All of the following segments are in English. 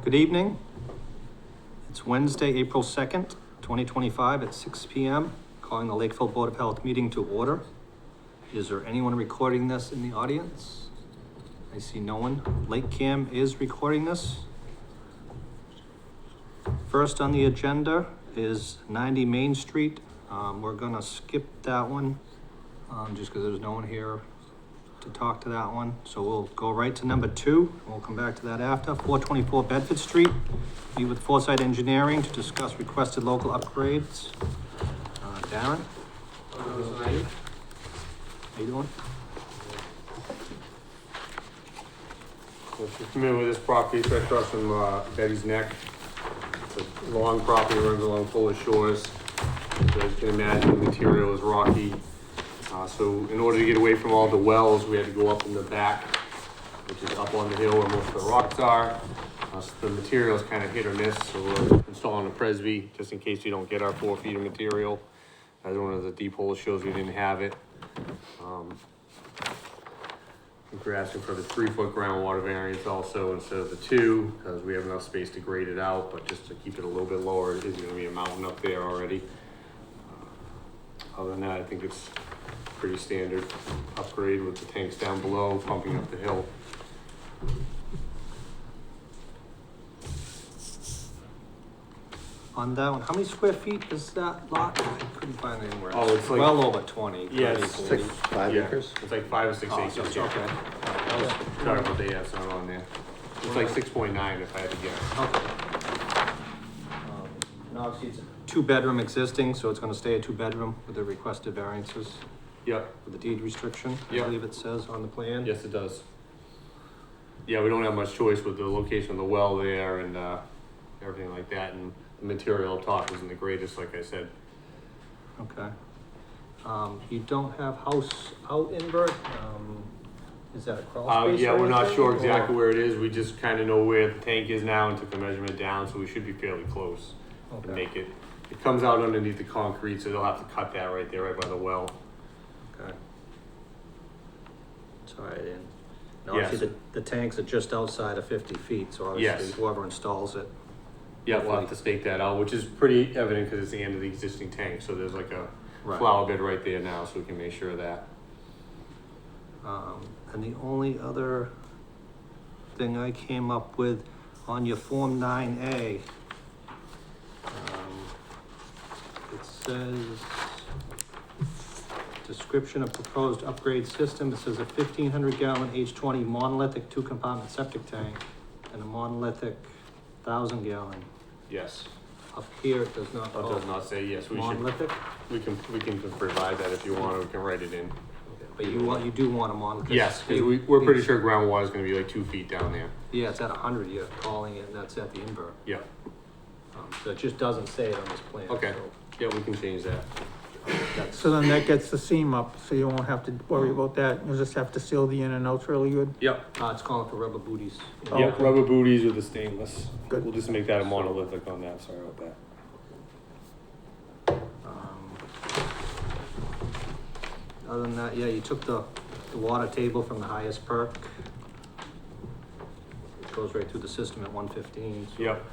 Good evening. It's Wednesday, April 2nd, 2025 at 6 p.m. Calling the Lakeville Board of Health meeting to order. Is there anyone recording this in the audience? I see no one. LakeCAM is recording this. First on the agenda is 90 Main Street. We're gonna skip that one just because there's no one here to talk to that one. So we'll go right to number 2. And we'll come back to that after. 424 Bedford Street. Meet with Foresight Engineering to discuss requested local upgrades. Darren? How you doing? If you're familiar with this property, it's right across from Betty's Neck. It's a long property, runs along Fuller Shores. So as you can imagine, the material is rocky. So in order to get away from all the wells, we had to go up in the back, which is up on the hill where most of the rocks are. So the material is kind of hit or miss, so we're installing a Presby just in case we don't get our 4 feet of material. As one of the deep hole shows, we didn't have it. We're asking for the 3-foot groundwater variance also instead of the 2, because we have enough space to grade it out, but just to keep it a little bit lower, it is going to be a mountain up there already. Other than that, I think it's pretty standard upgrade with the tanks down below, pumping up the hill. On that one, how many square feet is that lot? I couldn't find it anywhere. Oh, it's like- well over 20. Yeah, 30, it's 40. 5 Yeah, acres? it's like 5 or 6 Oh, acres. so it's yeah. okay. Sorry about that, yeah, it's not on there. It's like 6.9 if I had to guess. Okay. And obviously it's a 2-bedroom existing, so it's gonna stay a 2-bedroom with the requested variances Yep, with the deed restriction, I Yep. believe it says on the plan. yes it does. Yeah, we don't have much choice with the location of the well there and everything like that, and the material up top isn't the greatest, like I said. Okay. You don't have house out invert, is that a crawl space? Yeah, or we're not anything, sure exactly or- where it is. We just kind of know where the tank is now and took the measurement down, so we should be fairly close to Okay. make it. It comes out underneath the concrete, so they'll have to cut that right there, right by the well. Okay. Sorry, I didn't. No, Yes. obviously the tanks are just outside of 50 feet, so Yes. obviously whoever installs it. Yeah, we'll have to stake that out, which is pretty evident because it's the end of the existing tank, so there's like a Right. flower bed right there now, so we can make sure of that. And the only other thing I came up with on your Form 9A, it says, description of proposed upgrade system. It says a 1,500 gallon H20 monolithic 2-compartment septic tank and a monolithic 1,000 gallon. Yes, Up here, it does not. that does not say yes, we should, Monolithic, we can provide that if you want, or we can write it in. but you do want a monolithic. Yes, because we're pretty sure groundwater is gonna be like 2 feet down there. Yeah, it's at 100, you're calling it, and that's at the invert. Yeah, So it just doesn't say it on this plan. Okay. So yeah, we can change that. that's, So then that gets the seam up, so you won't have to worry about that, you'll just have to seal the in and outs really good. Yep, it's calling for rubber booties. Oh, yep, okay. rubber booties with the stainless. Good. We'll just make that a monolithic on that, sorry about that. Other than that, yeah, you took the water table from the highest perk. It goes right through the system at 115. So- Yep,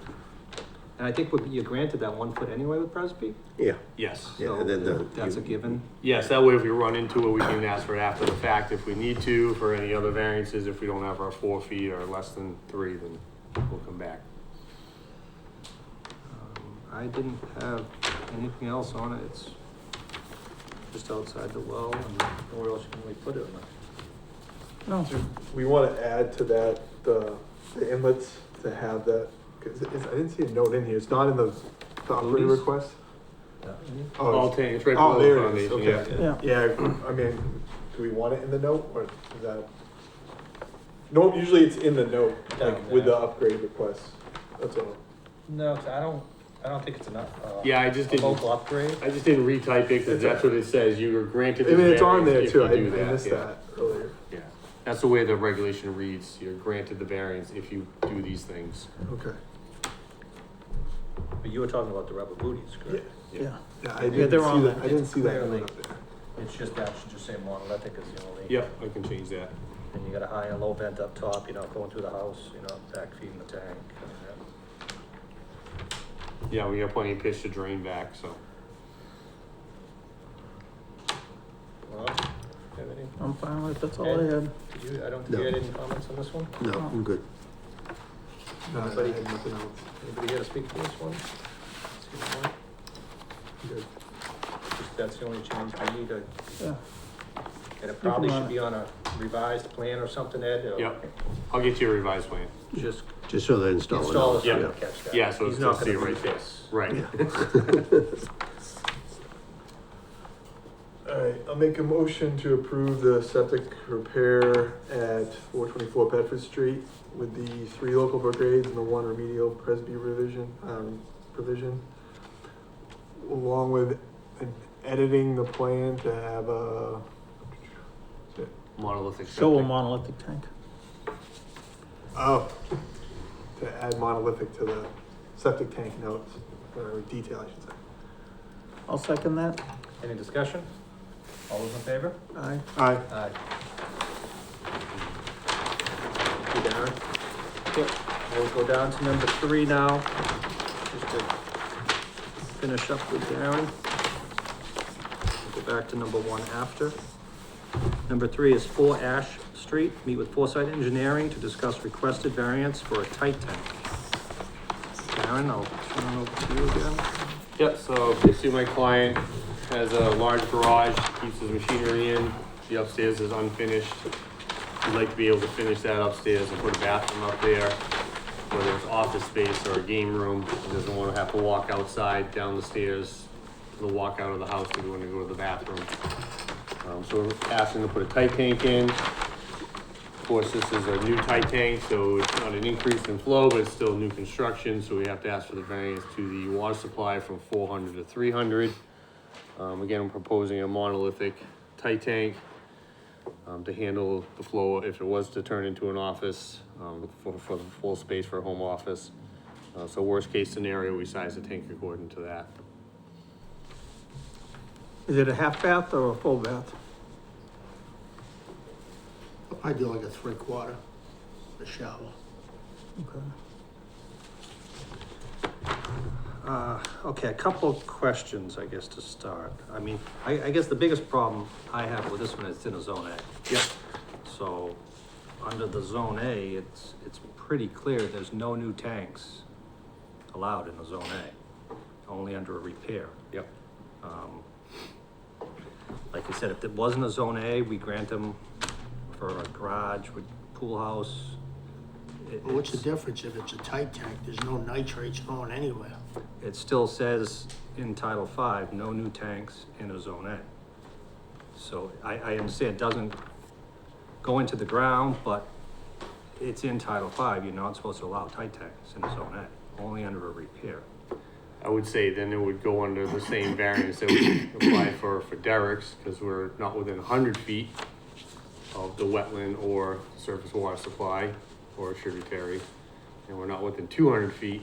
And I think you granted that 1 foot anyway with Presby? Yeah, yes. yeah, So and then that's a given. Yes, that way if we run into it, we can ask for it after the fact if we need to, for any other variances. If we don't have our 4 feet or less than 3, then we'll come back. I didn't have anything else on it. It's just outside the well, and nowhere else you can really put it. No, We want to add to that, the inlets to have that, because I didn't see a note in here, it's not in the operating Booties? request? All it's- tank, it's right Oh, below there the it is, foundation, yeah. okay. yeah, Yeah, I mean, do we want it in the note, or is that? No, usually it's in the note, like with the upgrade request, that's all. No, I don't think it's enough. Yeah, I just didn't, upgrade? I just didn't retype it because that's what it says. You were granted I this mean, it's on there variance if too, you I do that. missed Yeah. that earlier. Yeah, that's the way the regulation reads. You're granted the variance if you do these things. Okay. But you were talking about the rubber booties, correct? yeah. Yeah, I Yeah, didn't they're see on that, there. I didn't see that Clearly. note up there. It's just, that should just say monolithic is the only. Yep, I can change that. And you got a high and low vent up top, you're not going through the house, you're not back feeding the tank. Yeah, we got plenty of pitch to drain back, so. Well, have any, I'm fine with it, that's all I had. did you, I don't think you had any comments on this one? No, I'm good. No, I Anybody? had nothing else. Anybody here to speak to this one? See the point? Good. Just, that's the only change we need, Yeah, and it probably run should be on a revised plan or something, Ed, or Yep, I'll get you a revised plan. just Just so they install it. install it, Yeah. so catch that. Yeah, so He's it's not just gonna the read right this. Right. Alright, I'll make a motion to approve the septic repair at 424 Bedford Street with the 3 local grades and the 1 remedial Presby provision. Along with editing the plan to have a, Monolithic show a septic. monolithic tank. to add monolithic to the septic tank notes, or detail, I should say. I'll second that. Any discussion? All those in favor? Aye. Aye. Aye. You, Darren? Yep. We'll go down to number 3 now, just to finish up with Darren. We'll go back to number 1 after. Number 3 is 4 Ash Street, meet with Foresight Engineering to discuss requested variance for a tight tank. Darren, I'll turn it over to you again. Yep, so basically my client has a large garage, keeps his machinery in, the upstairs is unfinished. He'd like to be able to finish that upstairs and put a bathroom up there, whether it's office space or a game room. He doesn't wanna have to walk outside, down the stairs, to the walk out of the house to go in and go to the bathroom. So we're asking to put a tight tank in. Of course, this is a new tight tank, so it's not an increase in flow, but it's still new construction, so we have to ask for the variance to the water supply from 400 to 300. Again, I'm proposing a monolithic tight tank, to handle the flow if it was to turn into an office, for the full space for a home office. So worst case scenario, we size the tank according to that. Is it a half bath or a full bath? I do like a 3/4, a shower. Okay. Okay, a couple of questions, I guess, to start. I mean, I guess the biggest problem I have with this one is it's in a zone A. Yep. So, under the zone A, it's pretty clear there's no new tanks allowed in the zone A, only under a repair. Yep. Like I said, if it wasn't a zone A, we grant them for a garage with pool house. Well, what's the difference if it's a tight tank? There's no nitrates going anywhere. It still says in Title V, no new tanks in a zone A. So I understand it doesn't go into the ground, but it's in Title V, you're not supposed to allow tight tanks in zone A, only under a repair. I would say then it would go under the same variance that we applied for Derek's, because we're not within 100 feet of the wetland or surface water supply or tributary, and we're not within 200 feet.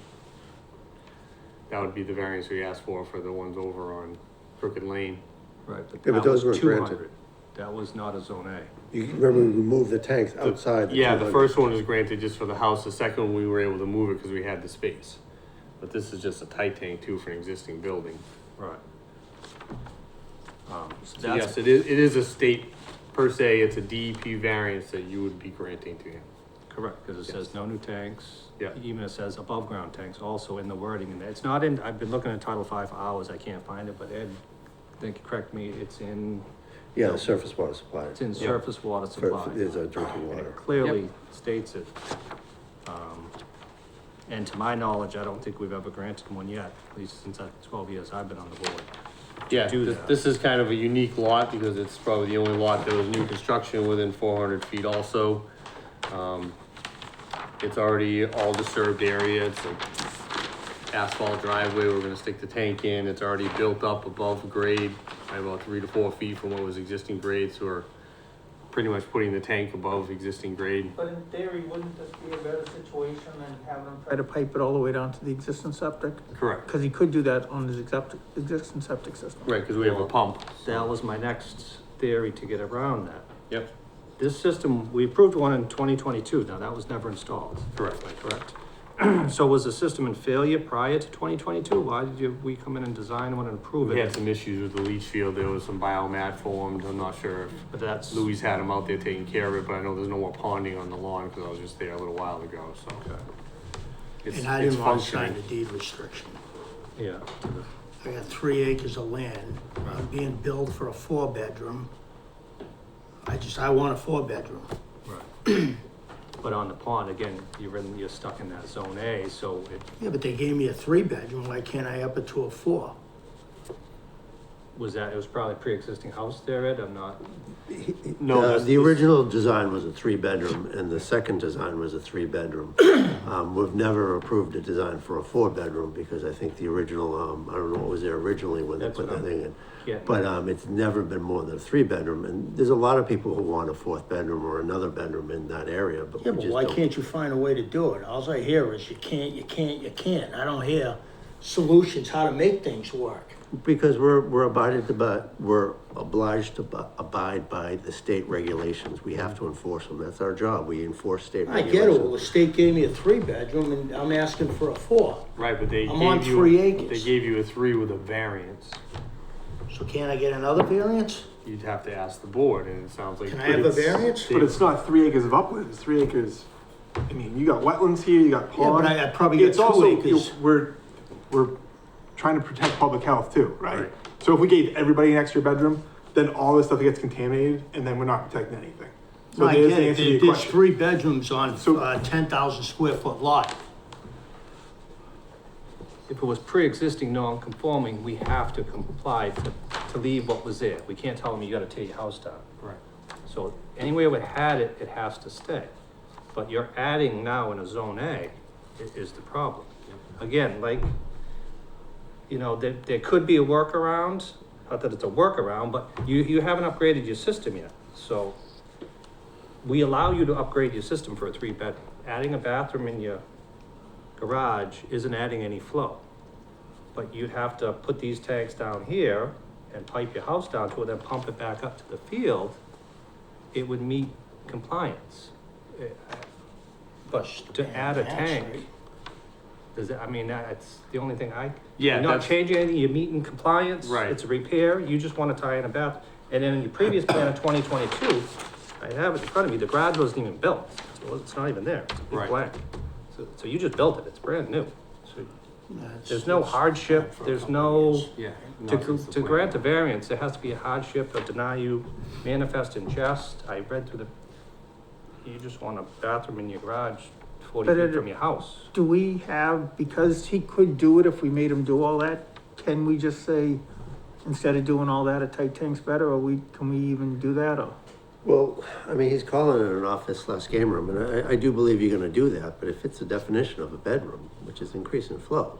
That would be the variance we asked for the ones over on Crooked Lane. Right. Yeah, but that those was weren't granted. 200. That was not a zone A. You remember we moved the tanks outside. the Yeah, the 200. first one is granted just for the house, the second one we were able to move it because we had the space. But this is just a tight tank too for an existing building. Right. So So that's, yes, it is a state, per se, it's a DEP variance that you would be granting to him. correct, because it says no new tanks. Yeah. Even it says above ground tanks also in the wording, and it's not in, I've been looking at Title V for hours, I can't find it, but Ed, correct me, it's in, Yeah, the surface water supply. it's in surface water supply. Is a drinking And water. it clearly states it. And to my knowledge, I don't think we've ever granted one yet, at least since 12 years I've been on the board. Yeah, do this, that. this is kind of a unique lot because it's probably the only lot that was new construction within 400 feet also. It's already all disturbed area, it's an asphalt driveway, we're gonna stick the tank in, it's already built up above grade by about 3 to 4 feet from what was existing grade, so we're pretty much putting the tank above existing grade. But in theory, wouldn't this be a better situation than having him try to pipe it all the way down to the existing septic? Correct. Cause he could do that on his existing septic system. Right, because we have a pump. That was my next theory to get around that. Yep. this system, we approved one in 2022. Now, that was never installed. Correct. Correct. So was the system in failure prior to 2022? Why did we come in and design one and approve We had it? some issues with the leach field, there was some biomat formed, I'm not sure if But that's, Louis had them out there taking care of it, but I know there's no more ponding on the lawn, because I was just there a little while ago, so. It's, And I it's didn't want to sign functioning. the deed restriction. yeah. I got 3 acres of land, I'm being billed for a 4-bedroom. I want a 4-bedroom. Right. But on the pond, again, you're stuck in that zone A, so it, Yeah, but they gave me a 3-bedroom, why can't I up it to a 4? it was probably a pre-existing house there, Ed, I'm not, No, this- The this- original design was a 3-bedroom and the second design was a 3-bedroom. We've never approved a design for a 4-bedroom because I think the original, I don't know what was there originally when they That's put what that thing in. yeah. But, it's never been more than a 3-bedroom, and there's a lot of people who want a 4th bedroom or another bedroom in that area, but Yeah, we but just why don't. can't you find a way to do it? All I hear is you can't, you can't, you can't. I don't hear solutions, how to make things work. Because we're obliged to abide by the state regulations. We have to enforce them. That's our job. We enforce state I regulations. get it, well, the state gave me a 3-bedroom and I'm asking for a 4. Right, but they I'm on gave you, 3 acres. they gave you a 3 with a variance. So can't I get another variance? You'd have to ask the board, and it sounds like. Can I have a variance? But it's not 3 acres of upland, it's 3 acres, I mean, you got wetlands here, you got Yeah, pond. but I probably got It's 2 also, acres. we're trying to protect public health too, right? Right. So if we gave everybody an extra bedroom, then all this stuff gets contaminated, and then we're not protecting anything. So No, I there's get the it, answer to your there's question. 3 bedrooms on So- 10,000 square foot lot. If it was pre-existing non-conforming, we have to comply to leave what was there. We can't tell them you gotta tear your house down. Right. So anywhere we had it, it has to stay. But you're adding now in a zone A is the problem. Again, like, you know, there could be a workaround, not that it's a workaround, but you haven't upgraded your system yet. So we allow you to upgrade your system for a 3-bed. Adding a bathroom in your garage isn't adding any flow. But you'd have to put these tanks down here and pipe your house down to it, then pump it back up to the field. It would meet compliance. But to add a That's tank, right. does it, I mean, that's the only thing Yeah, you're not that's- changing anything, you're meeting compliance. Right. It's a repair, you just wanna tie in a bath. And then in your previous plan of 2022, I have it in front of me, the garage wasn't even built. So it's not even there, it's a big Right. blank. So you just built it, it's brand new. So That's- there's no that's hardship, for a there's couple no, years. Yeah. to, not since the to plan. grant a variance, there has to be a hardship or deny you manifest injust. I read through you just want a bathroom in your garage 40 But feet it- from your house. Do we have, because he could do it if we made him do all that, can we just say, instead of doing all that, a tight tank's better, or can we even do that, or? Well, I mean, he's calling it an office/game room, and I do believe you're gonna do that, but it fits the definition of a bedroom, which is increase in flow.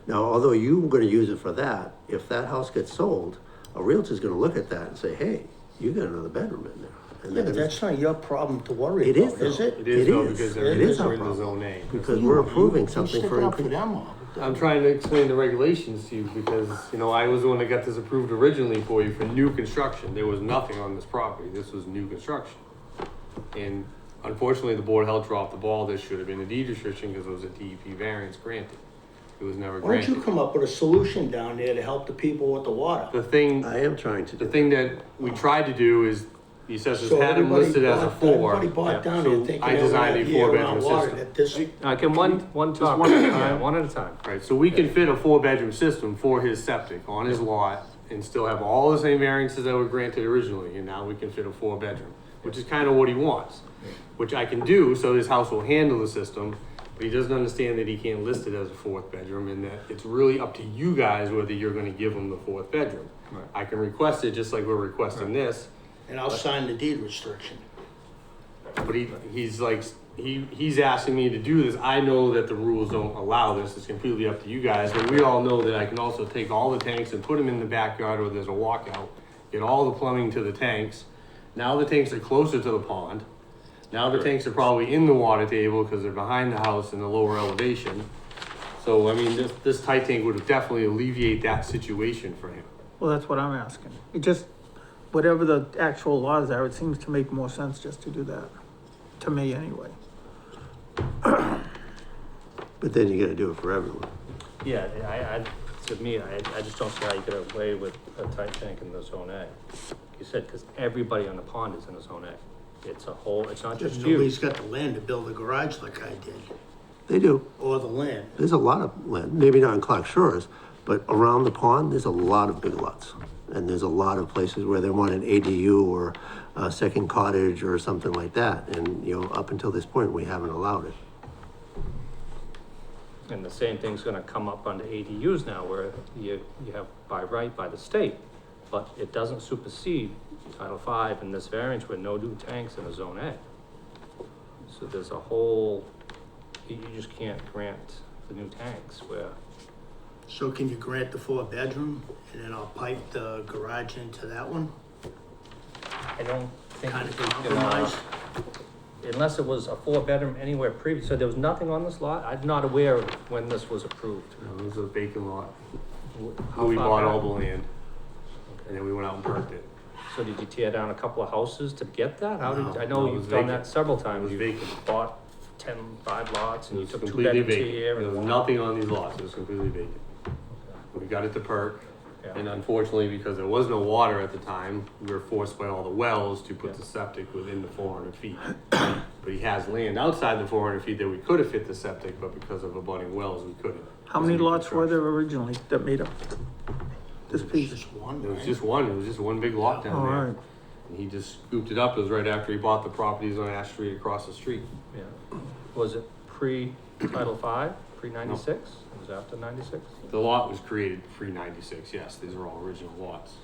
Now, although you're gonna use it for that, if that house gets sold, a realtor's gonna look at that and say, hey, you got another bedroom in there. And Yeah, they're but gonna- that's not your problem to worry It is, about, is though. it? It is though, It is. because It they're is in our the problem. zone A. Because we're approving You something stick for it up increase. them all. I'm trying to explain the regulations to you because, you know, I was the one that got this approved originally for you for new construction. There was nothing on this property. This was new construction. And unfortunately, the Board of Health dropped the ball. There should have been a deed restriction because it was a DEP variance granted. It was never Why don't you granted. come up with a solution down there to help the people with the water? The thing, I am trying to the do. thing that we tried to do is, the assessors So had him everybody listed as a bought- 4. Everybody bought Yeah. down So there thinking I they were designed gonna a be around 4-bedroom water, system. that this, Can one talk, one at a yeah, time. one at a time. Right, so we can fit a 4-bedroom system for his septic on his lot and still have all the same variances that were granted originally, and now we can fit a 4-bedroom, which is kind of what he wants. Which I can do, so his house will handle the system, but he doesn't understand that he can't list it as a 4th bedroom, and that it's really up to you guys whether you're gonna give him the 4th bedroom. Right. I can request it just like we're requesting this, and I'll sign the deed restriction. but he's asking me to do this. I know that the rules don't allow this. It's completely up to you guys. But we all know that I can also take all the tanks and put them in the backyard where there's a walkout, get all the plumbing to the tanks. Now the tanks are closer to the pond. Now the tanks are probably in the water table because they're behind the house in the lower elevation. So, I mean, this tight tank would definitely alleviate that situation for him. Well, that's what I'm asking. It just, whatever the actual laws are, it seems to make more sense just to do that, to me anyway. But then you gotta do it for everyone. Yeah, to me, I just don't see how you get away with a tight tank in the zone A. You said, because everybody on the pond is in the zone A. It's a whole, it's not just you. Nobody's got the land to build a garage like I did, They do. or the land. There's a lot of land, maybe not in Clark Shores, but around the pond, there's a lot of big lots. And there's a lot of places where they want an ADU or a second cottage or something like that. And, you know, up until this point, we haven't allowed it. And the same thing's gonna come up under ADUs now, where you have by right by the state, but it doesn't supersede Title V in this variance with no new tanks in a zone A. So there's a whole, you just can't grant the new tanks where, So can you grant the 4-bedroom, and then I'll pipe the garage into that one? I don't think. Kind of you can, compromise? Unless it was a 4-bedroom anywhere previous, so there was nothing on this lot? I'm not aware of when this was approved. It was a vacant lot. How We far bought back? all the land, and then we went out and perked it. So did you tear down a couple of houses to get that? How did, No, I know no, it you've was done vacant. that several It times. was You vacant. bought 5 lots It and you was took 2 completely bedrooms vacant. here. There was and nothing on these lots, it was completely vacant. We got it to perk, and Yeah, unfortunately, because there was no water at the time, we were forced by all the wells to put Yeah. the septic within the 400 feet. But he has land outside the 400 feet that we could have fit the septic, but because of abutting wells, we couldn't. How many lots were there originally that made up this piece? Just one, There was right? just one, it was just one big lot down All there. right. And he just scooped it up, it was right after he bought the properties on Ash Street across the street. yeah. Was it pre-Title V, pre-96? It was after 96? The lot was created pre-96, yes, these are all original lots.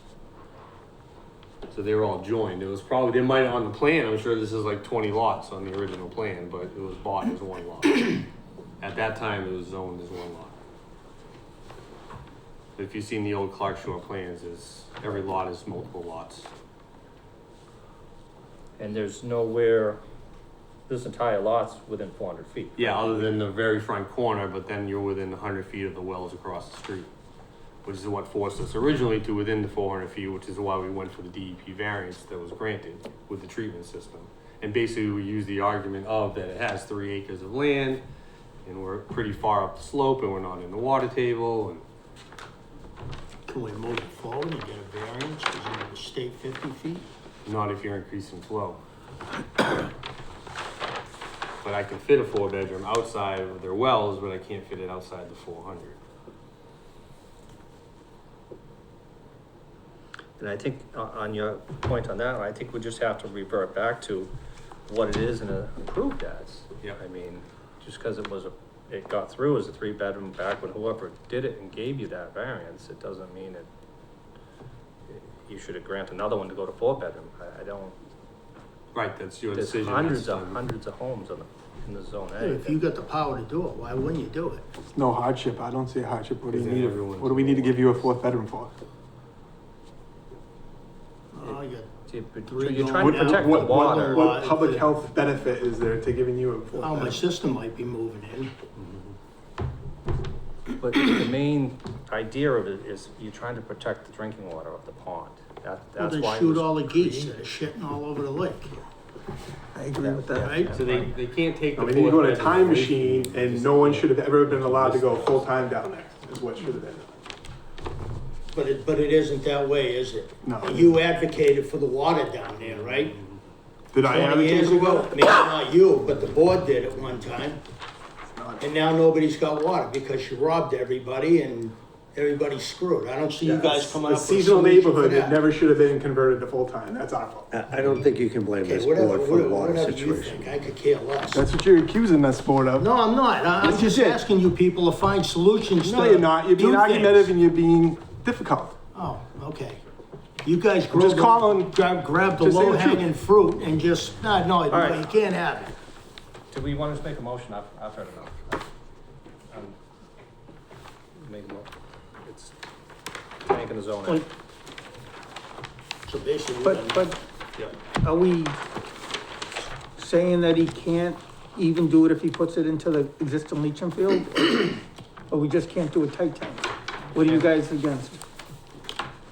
So they were all joined, it was probably, they might, on the plan, I'm sure this is like 20 lots on the original plan, but it was bought as one lot. At that time, it was zoned as one lot. If you've seen the old Clark Shore plans, every lot is multiple lots. And there's nowhere, this entire lot's within 400 feet. Yeah, other than the very front corner, but then you're within 100 feet of the wells across the street, which is what forced us originally to within the 400 feet, which is why we went for the DEP variance that was granted with the treatment system. And basically, we used the argument of that it has 3 acres of land, and we're pretty far up the slope, and we're not in the water table, and Can we move it forward and get a variance, because in the state 50 feet? not if you're increasing flow. But I can fit a 4-bedroom outside of their wells, but I can't fit it outside the 400. And I think on your point on that, I think we just have to revert back to what it is and approved as. Yeah. I mean, just because it got through as a 3-bedroom back when whoever did it and gave you that variance, it doesn't mean you should grant another one to go to 4-bedroom. I don't, Right, that's your there's decision. hundreds That's, of homes in the zone A. If you got the power to do it, why wouldn't you do it? No hardship, I don't see a hardship, what do you Because need, everyone's- what do we need to give you a 4th bedroom for? Oh, you See, Three You're trying to going protect down. the water. What public health benefit is there to giving you a 4th got, oh, my bedroom? sister might be moving in. But the main idea of it is you're trying to protect the drinking water of the pond. Well, That's then why it shoot was all the geese created. that are shitting all over the lake, I agree with that. right? So they can't take the. I mean, you go in a 4th time bedroom away from machine you. and no one should have ever been allowed to go full-time down there, is what should have been. But it isn't that way, is it? No. You advocated for the water down there, right? Did I 20 advocate years for ago, that? maybe not you, but the board did at one time. And now nobody's got water because you robbed everybody and everybody's screwed. I don't see you guys coming A up with a seasonal solution for neighborhood, it that. never should have been converted to full-time, that's our fault. I don't think you can blame Okay, this whatever, board for the water whatever you situation. think, I could care less. That's what you're accusing us, board of. No, I'm not. I'm Yes, you just did. asking you people to find solutions to No, you're not, you're being do argumentative things. and you're being difficult. Oh, okay. You guys just calling- grab the just saying low the truth. hanging fruit and just, no, right. you can't have it. Do we want to just make a motion? I've heard enough. Make a motion. It's tank in the zone. Well, So basically, But Yeah. are we saying that he can't even do it if he puts it into the existing leaching field? Or we just can't do a tight tank? What are you guys against?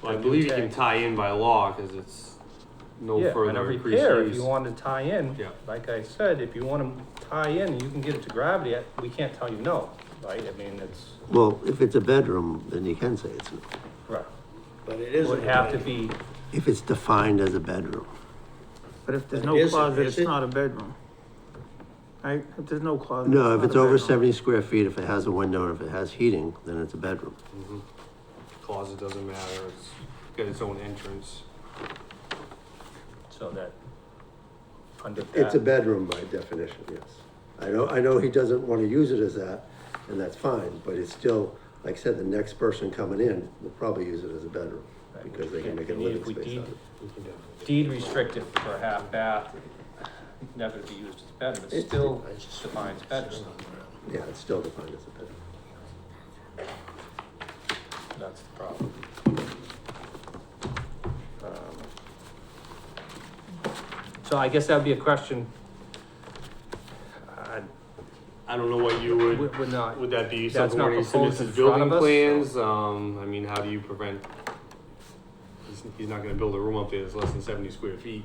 Well, I believe you can tie in by law, cause it's no Yeah, and a further increase repair, if use. you wanted to tie in, Yeah. like I said, if you wanna tie in, you can get it to gravity, we can't tell you no, right? I mean, it's, Well, if it's a bedroom, then you can say it's no. right, But it it isn't. would have to be, If it's defined as a bedroom. But if there's But no it isn't, closet, is it's it? not a bedroom. Right? If there's no closet. No, if not it's a over bedroom. 70 square feet, if it has a window, and if it has heating, then it's a bedroom. Closet doesn't matter, it's got its own entrance. so that, under It's a that, bedroom by definition, yes. I know he doesn't want to use it as that, and that's fine, but it's still, like I said, the next person coming in will probably use it as a bedroom, because they can make a If living we space deed- out of it. deed restricted for a half bath, never to be used as a bedroom, it still defines bedroom, Yeah, it's still defined as a bedroom. that's the problem. So I guess that'd be a question. I don't know what you would, We're not, would that be That's something not where he submits proposed his in front building of us, plans? I mean, how do you prevent? He's not gonna build a room up there that's less than 70 square feet.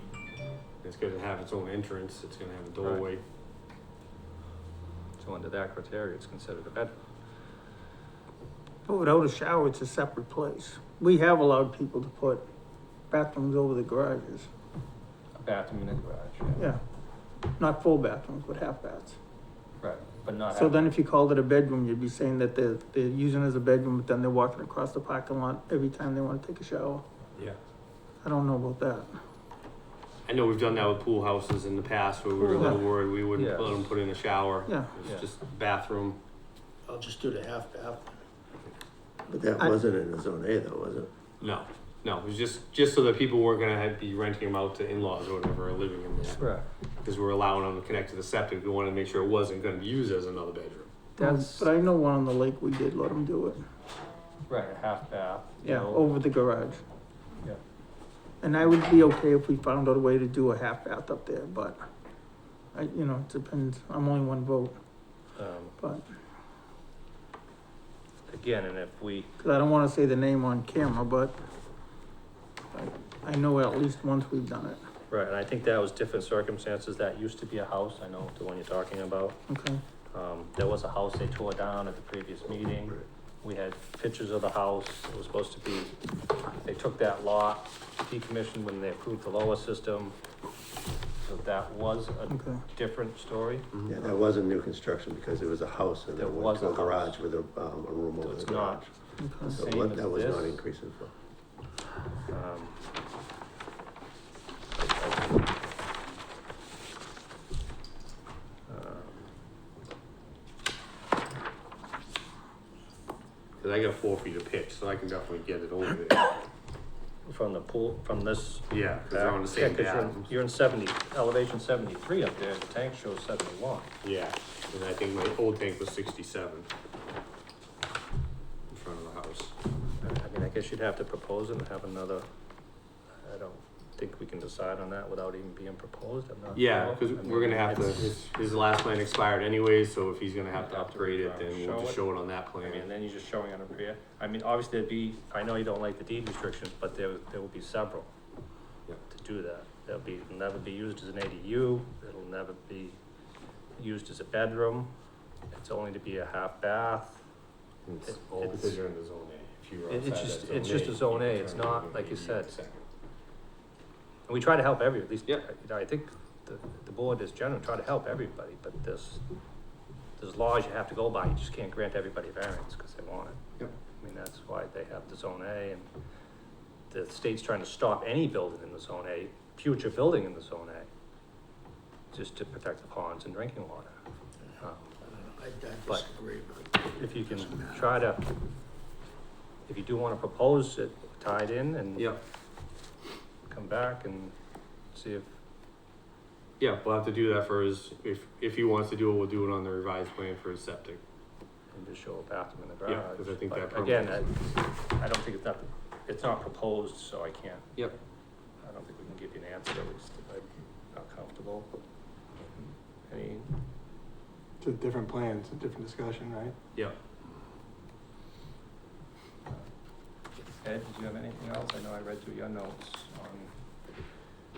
It's gonna have its own entrance, it's gonna have a doorway. so under that criteria, it's considered a bedroom. But without a shower, it's a separate place. We have allowed people to put bathrooms over the garages. A bathroom in the garage, yeah. Yeah. Not full bathrooms, but half baths. Right, but not. So then if you called it a bedroom, you'd be saying that they're using it as a bedroom, but then they're walking across the parking lot every time they wanna take a shower. Yeah. I don't know about that. I know we've done that with pool houses in the past where we were a little worried, we wouldn't Yeah. let them put in a shower. Yeah. Yeah. It's just bathroom. I'll just do the half bath. But that wasn't in the zone A though, was it? No, it was just so that people weren't gonna be renting them out to in-laws or whatever, or living in there. Right, Because we're allowing them to connect to the septic, we wanted to make sure it wasn't gonna be used as another bedroom. that's, But I know one on the lake, we did let them do it. right, a half bath. you Yeah, know, over the garage. Yeah. And I would be okay if we found out a way to do a half bath up there, but it depends. I'm only one vote, but, Again, and if we, cause I don't wanna say the name on camera, but I know at least once we've done it. right, and I think that was different circumstances, that used to be a house, I know the one you're talking about. Okay, There was a house they tore down at the previous meeting. We had pictures of the house, it was supposed to be, they took that lot, decommissioned when they approved the lower system. So that was a okay. different story. Yeah, that wasn't new construction because it was a house and There then was went to a a garage house. with a room So over it's the not garage. Okay. So same as that was not this. increasing flow. Um, Cause I got 4 feet of pitch, so I can definitely get it over there. From the pool, from this. Yeah, cause they're on the same Yeah, 'cause you're in- bathrooms. You're in 70, elevation 73 up there, the tank shows 71. Yeah, and I think my old tank was 67. In front of the house. I mean, I guess you'd have to propose it and have another, I don't think we can decide on that without even being proposed, I'm not. Yeah, sure. cause I mean, we're gonna have to, it's- his last plan expired anyway, so if he's gonna have to Have to upgrade it, then show we'll just it. show it on that I plan. mean, then you're just showing on a rear, I mean, obviously there'd be, I know you don't like the deed restrictions, but there will be several. Yep. To do that, it'll never be used as an ADU, it'll never be used as a bedroom, it's only to be a half bath. It's all because you're in the zone A. If you were It's outside just- that it's just a zone A, you could it's turn it not, into like you an said. ADU second. And we try to help at least, Yep. I think the board is generally try to help everybody, but there's laws you have to go by, you just can't grant everybody variance because they want it. Yep. I mean, that's why they have the zone A, and the state's trying to stop any building in the zone A, future building in the zone A, just to protect the ponds and drinking water. I But- disagree, but If you can try to, if you do wanna propose it tied in and Yep, come back and see if, yeah, we'll have to do that for his, if he wants to do it, we'll do it on the revised plan for his septic. and just show a bathroom in the Yeah, garage. 'cause I think But that again, permit I don't think it's not proposed, so I can't, Yep. I don't think we can give you an answer, at least if I'm not comfortable. Any, It's a different plan, it's a different discussion, right? Yep. Ed, did you have anything else? I know I read through your notes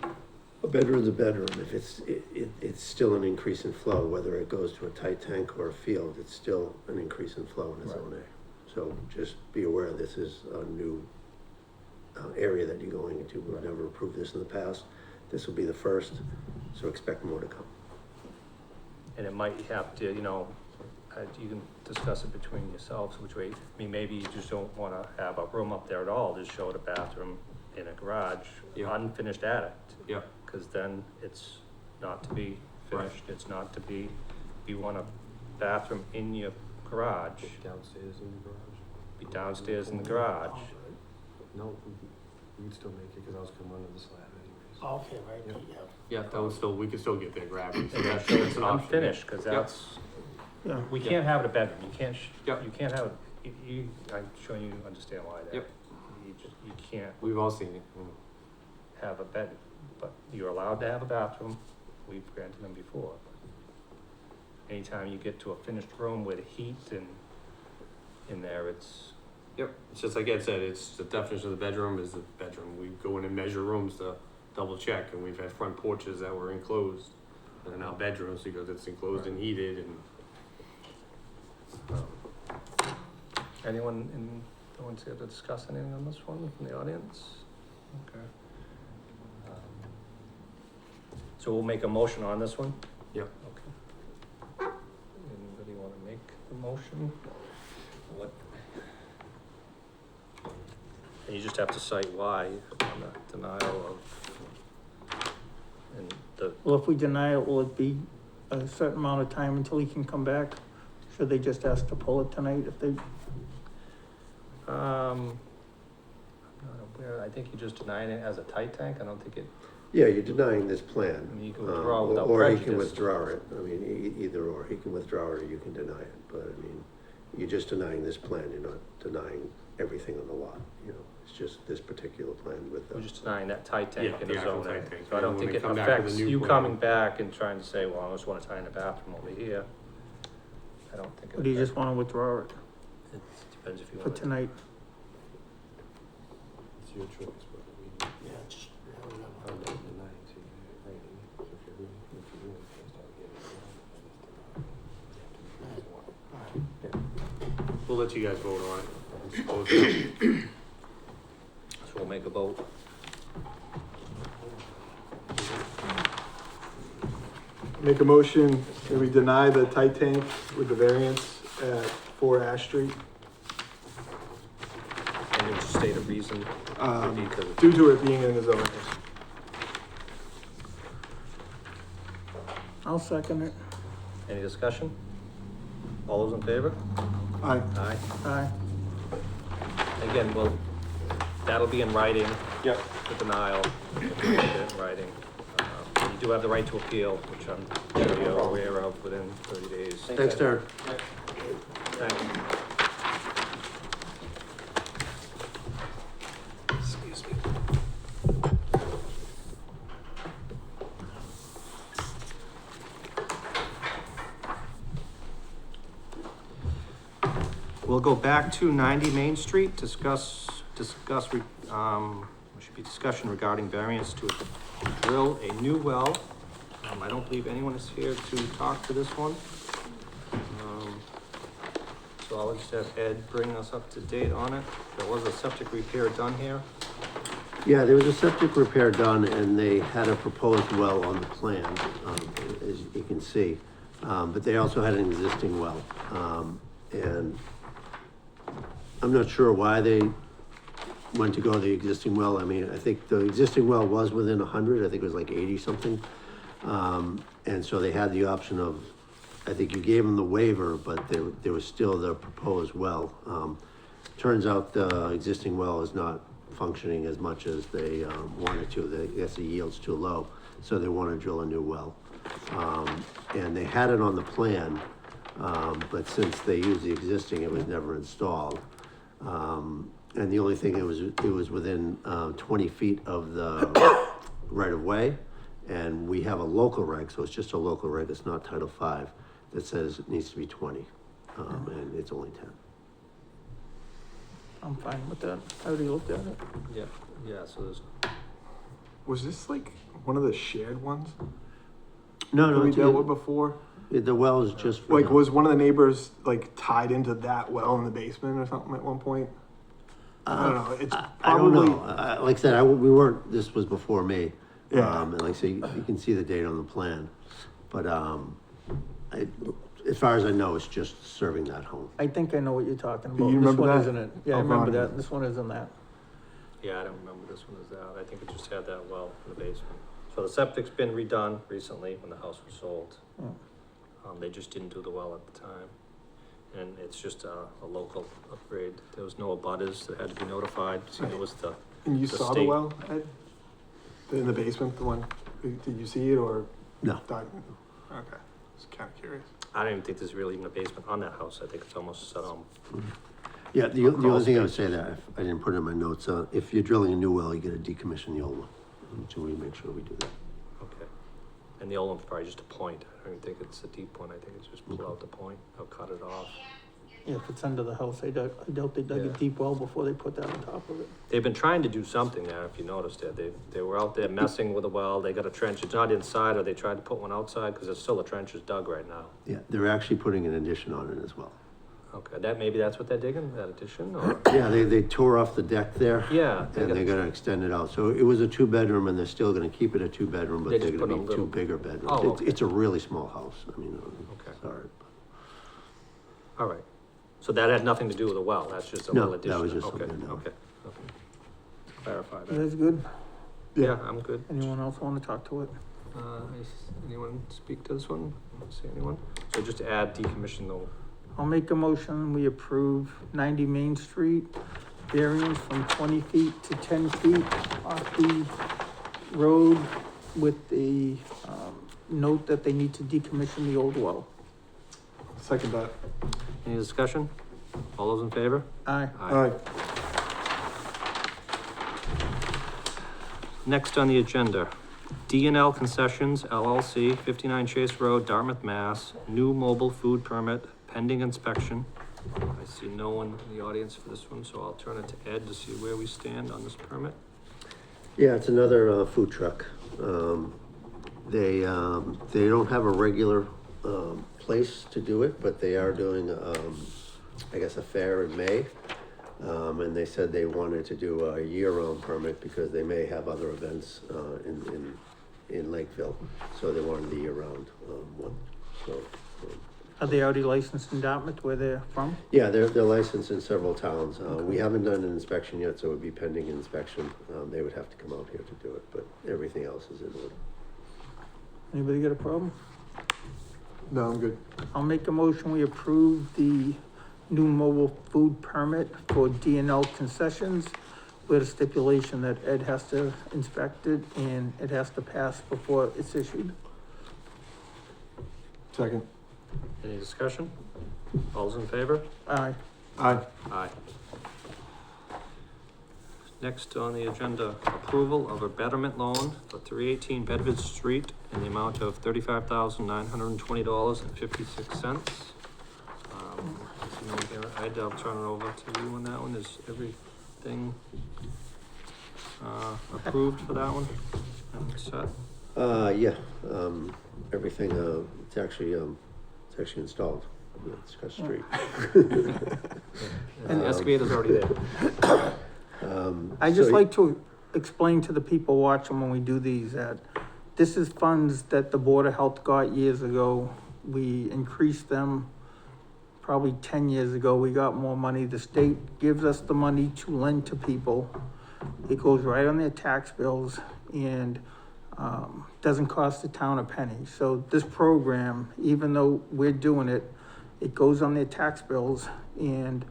on, A bedroom's a bedroom. If it's still an increase in flow, whether it goes to a tight tank or a field, it's still an increase in flow in a Right. zone A. So just be aware this is a new area that you're going into. We've never approved this in the past. This will be the first, so expect more to come. and it might have to, you know, you can discuss it between yourselves, which way, I mean, maybe you just don't wanna have a room up there at all, just show it a bathroom in a garage, Yeah. unfinished attic. Yeah. Cause then it's not to be finished, it's not to be, you want a bathroom in your garage, Downstairs in the garage. be downstairs in the garage. No, we'd still make it, cause I was coming under the slab anyways. Okay, right, Yeah. yeah. Yeah, that was still, we could still get there gravity, so And that's, show that's it's an option. unfinished, cause Yep. that's, Yeah, we can't have it a bedroom, you can't, Yep. you can't have, I'm sure you understand why that. Yep. You can't We've all seen it. have a bed, but you're allowed to have a bathroom, we've granted them before. Anytime you get to a finished room with heat and in there, it's, Yep, it's just like Ed said, it's the definition of the bedroom is the bedroom. We go in and measure rooms to double check, and we've had front porches that were enclosed. That are now bedrooms because it's enclosed and heated and. anyone here to discuss anything on this one from the audience? Okay. So we'll make a motion on this one? Yep. Okay. Anybody wanna make the motion? What? And you just have to cite why on the denial of, and the, well, if we deny it, will it be a certain amount of time until he can come back? Should they just ask to pull it tonight if they, I'm not aware, I think you just denying it as a tight tank, I don't think it, Yeah, you're denying this plan. I mean, you can withdraw without Or he can prejudice. withdraw it. I mean, either or. He can withdraw it or you can deny it. But I mean, you're just denying this plan. You're not denying everything on the lot, you know? It's just this particular plan with we're the, just denying that tight tank Yeah, in the the actual zone. tight tank. So I don't And when think they it come back with a affects new you plan- coming back and trying to say, well, I just wanna tie in a bathroom over here. I don't think it. or do you just wanna withdraw it It depends if you for want to. tonight? It's your choice, but we. Yeah, just, yeah, we I'm don't- not denying to you, right? So if you're really, first out, get it. Alright. We'll let you guys vote on it. Dispose of it. So we'll make a vote. Make a motion that we deny the tight tank with the variance at 4 Ash Street, And you just state a reason. Because due to it being in the zone. I'll second it. any discussion? All those in favor? Aye. Aye. Aye. Again, well, that'll be in writing, Yep. the denial, get it in writing. You do have the right to appeal, which I'm sure you're aware of within 30 days. thanks, Darren. Thank you. Excuse me. We'll go back to 90 Main Street, should be discussion regarding variance to drill a new well. I don't believe anyone is here to talk to this one. So I'll just have Ed bring us up to date on it. There was a septic repair done here. Yeah, there was a septic repair done and they had a proposed well on the plan, as you can see. But they also had an existing well. And I'm not sure why they went to go the existing well. I mean, I think the existing well was within 100, I think it was like 80 something. And so they had the option of, I think you gave them the waiver, but there was still the proposed well. Turns out the existing well is not functioning as much as they wanted to. I guess the yield's too low, so they want to drill a new well. And they had it on the plan, but since they used the existing, it was never installed. And the only thing, it was within 20 feet of the right of way. And we have a local reg, so it's just a local reg, it's not Title V, that says it needs to be 20, and it's only 10. I'm fine with that. I already looked at it. Yeah, so there's, Was this like one of the shared ones No, that no, we dealt with before? the well is just. for Like, the- was one of the neighbors like tied into that well in the basement or something at one point? I don't know, it's I don't probably, know. Like I said, we weren't, this was before me. Yeah. And like I say, you can see the date on the plan. But, as far as I know, it's just serving that home. I think I know what you're talking Do about. you This remember one that? isn't it? Yeah, I Okay. remember that. This one isn't that. Yeah, I don't remember this one as that. I think it just had that well in the basement. So the septic's been redone recently when the house was sold. Yeah. They just didn't do the well at the time. And it's just a local upgrade. There was no abutters that had to be notified. So it was the, and you the saw the state. well, Ed? In the basement, the one, did you see it or? No. Okay, just kinda curious. I don't even think there's really even a basement on that house. I think it's almost set on. Yeah, the Crawl only thing I would space. say that, I didn't put it in my notes, if you're drilling a new well, you gotta decommission the old one. So we make sure we do that. Okay. And the old one's probably just a point. I don't even think it's a deep one. I think it's just pull out the point. They'll cut it off. Yeah, if it's under the house, I doubt they dug a Yeah. deep well before they put that on top of it. They've been trying to do something there, if you noticed it. They were out there messing with a well. They got a trench. It's not inside, or they tried to put one outside, because there's still a trench is dug right now. Yeah, they're actually putting an addition on it as well. Okay, maybe that's what they're digging, that addition, or? Yeah, they tore off the deck there. Yeah. And they're gonna extend it out, so it was a 2-bedroom, and they're still gonna keep it a 2-bedroom, but They they're just gonna put a be little- two bigger bedrooms. Oh, It's, okay. it's a really small house, I mean, Okay. sorry. All right. So that had nothing to do with the well. That's just a No, little that addition. was just Okay, something, no. okay. Clarify You that. guys good? Yeah, I'm good. Anyone else wanna talk to it? anyone speak to this one? I don't see anyone. So just add decommission the, I'll make a motion, we approve 90 Main Street, variance from 20 feet to 10 feet off the road with the, note that they need to decommission the old well. Second that. any discussion? All those in favor? Aye. Aye. Next on the agenda, D&L Concessions LLC, 59 Chase Road, Dartmouth, Mass. New mobile food permit pending inspection. I see no one in the audience for this one, so I'll turn it to Ed to see where we stand on this permit. Yeah, it's another, food truck. They don't have a regular, place to do it, but they are doing, I guess, a fair in May. And they said they wanted to do a year-round permit because they may have other events, in Lakeville. So they wanted the year-round, one, so. Are they already licensed in Dartmouth where they're from? Yeah, they're licensed in several towns. We haven't done an inspection yet, so it would be pending inspection. They would have to come out here to do it, but everything else is in order. Anybody got a problem? No, I'm good. I'll make a motion, we approve the new mobile food permit for D&L Concessions with a stipulation that Ed has to inspect it and it has to pass before it's issued. Second. Any discussion? All those in favor? Aye. Aye. Aye. Next on the agenda, approval of a betterment loan for 318 Bedford Street in the amount of $35,920.56. Ed, I'll turn it over to you on that one. Is everything approved for that one? And set? Yeah, everything, it's actually installed. Yeah, it's got street. And the excavator's already there. I just So- like to explain to the people watching when we do these that this is funds that the Board of Health got years ago. We increased them probably 10 years ago. We got more money. The state gives us the money to lend to people. It goes right on their tax bills and doesn't cost the town a penny. So this program, even though we're doing it, it goes on their tax bills, and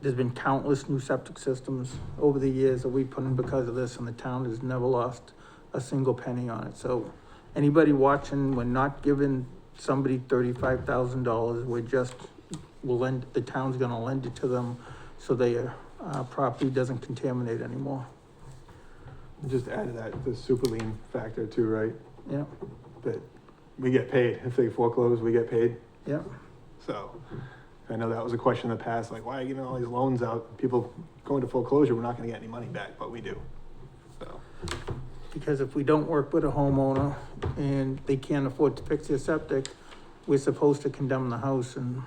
there's been countless new septic systems over the years that we put in because of this, and the town has never lost a single penny on it. So anybody watching, we're not giving somebody $35,000. The town's gonna lend it to them so their property doesn't contaminate anymore. Just added that, the super lean factor too, right? Yeah, That we get paid. If they foreclose, we get paid. yeah. So I know that was a question in the past, like, why are you giving all these loans out? People go into foreclosure, we're not gonna get any money back, but we do. So, Because if we don't work with a homeowner and they can't afford to fix their septic, we're supposed to condemn the house, and